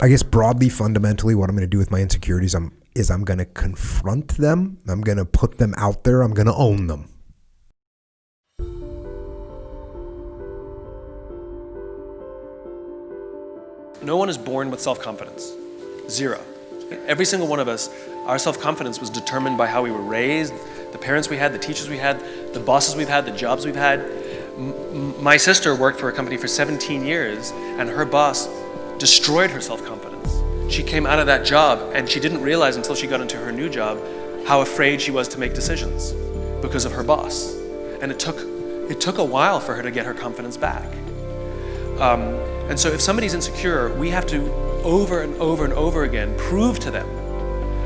I guess broadly, fundamentally, what I'm going to do with my insecurities is I'm going to confront them. I'm going to put them out there. I'm going to own them. No one is born with self-confidence. Zero. Every single one of us, our self-confidence was determined by how we were raised, the parents we had, the teachers we had, the bosses we've had, the jobs we've had. My sister worked for a company for 17 years, and her boss destroyed her self-confidence. She came out of that job, and she didn't realize until she got into her new job how afraid she was to make decisions because of her boss. And it took a while for her to get her confidence back. And so if somebody's insecure, we have to over and over and over again prove to them,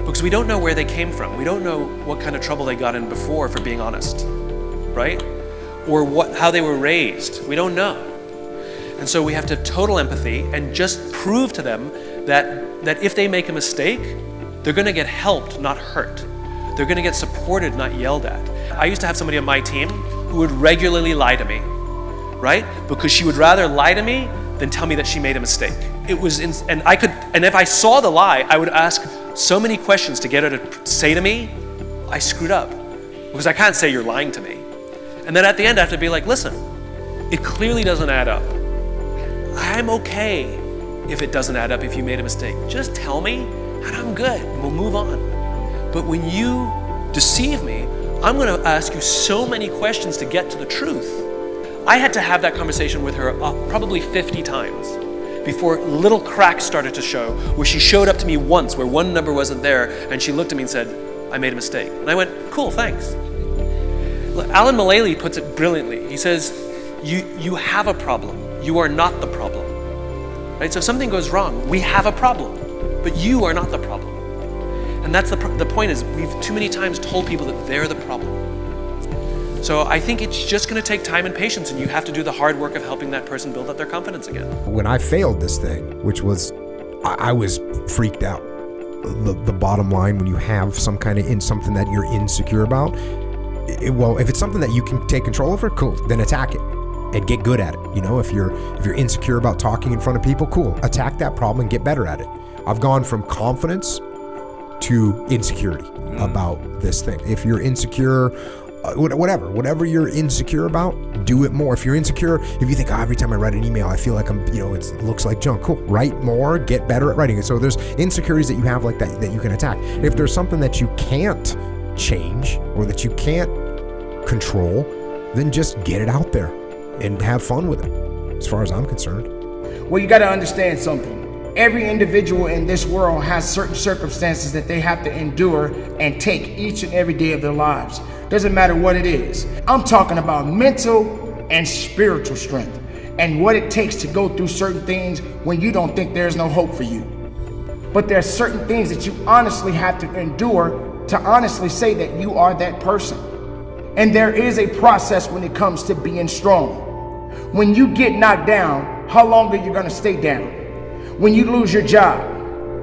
because we don't know where they came from. We don't know what kind of trouble they got in before for being honest, right? Or how they were raised. We don't know. And so we have to have total empathy and just prove to them that if they make a mistake, they're going to get helped, not hurt. They're going to get supported, not yelled at. I used to have somebody on my team who would regularly lie to me, right? Because she would rather lie to me than tell me that she made a mistake. And if I saw the lie, I would ask so many questions to get her to say to me, I screwed up. Because I can't say you're lying to me. And then at the end I have to be like, listen, it clearly doesn't add up. I'm okay if it doesn't add up, if you made a mistake. Just tell me and I'm good, and we'll move on. But when you deceive me, I'm gonna ask you so many questions to get to the truth. I had to have that conversation with her probably 50 times before little cracks started to show, where she showed up to me once where one number wasn't there, and she looked at me and said, I made a mistake. And I went, cool, thanks. Alan Mulally puts it brilliantly. He says, you have a problem. You are not the problem. Right? So if something goes wrong, we have a problem, but you are not the problem. And that's the point is, we've too many times told people that they're the problem. So I think it's just going to take time and patience, and you have to do the hard work of helping that person build up their confidence again. When I failed this thing, which was, I was freaked out. The bottom line, when you have some kind of something that you're insecure about, well, if it's something that you can take control over, cool, then attack it and get good at it. You know, if you're insecure about talking in front of people, cool, attack that problem and get better at it. I've gone from confidence to insecurity about this thing. If you're insecure, whatever you're insecure about, do it more. If you're insecure, if you think, every time I write an email, I feel like it looks like junk, cool, write more, get better at writing it. So there's insecurities that you have like that you can attack. If there's something that you can't change or that you can't control, then just get it out there and have fun with it, as far as I'm concerned. Well, you got to understand something. Every individual in this world has certain circumstances that they have to endure and take each and every day of their lives. Doesn't matter what it is. I'm talking about mental and spiritual strength and what it takes to go through certain things when you don't think there's no hope for you. But there are certain things that you honestly have to endure to honestly say that you are that person. And there is a process when it comes to being strong. When you get knocked down, how long are you going to stay down? When you lose your job,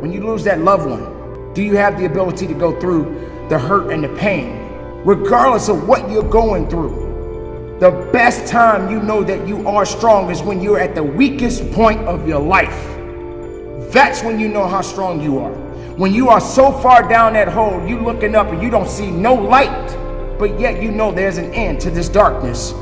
when you lose that loved one, do you have the ability to go through the hurt and the pain? Regardless of what you're going through, the best time you know that you are strong is when you're at the weakest point of your life. That's when you know how strong you are. When you are so far down that hole, you looking up and you don't see no light, but yet you know there's an end to this darkness.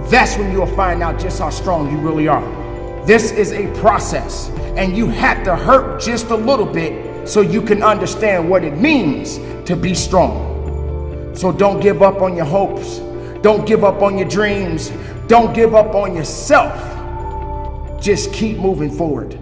That's when you'll find out just how strong you really are. This is a process, and you have to hurt just a little bit so you can understand what it means to be strong. So don't give up on your hopes. Don't give up on your dreams. Don't give up on yourself. Just keep moving forward.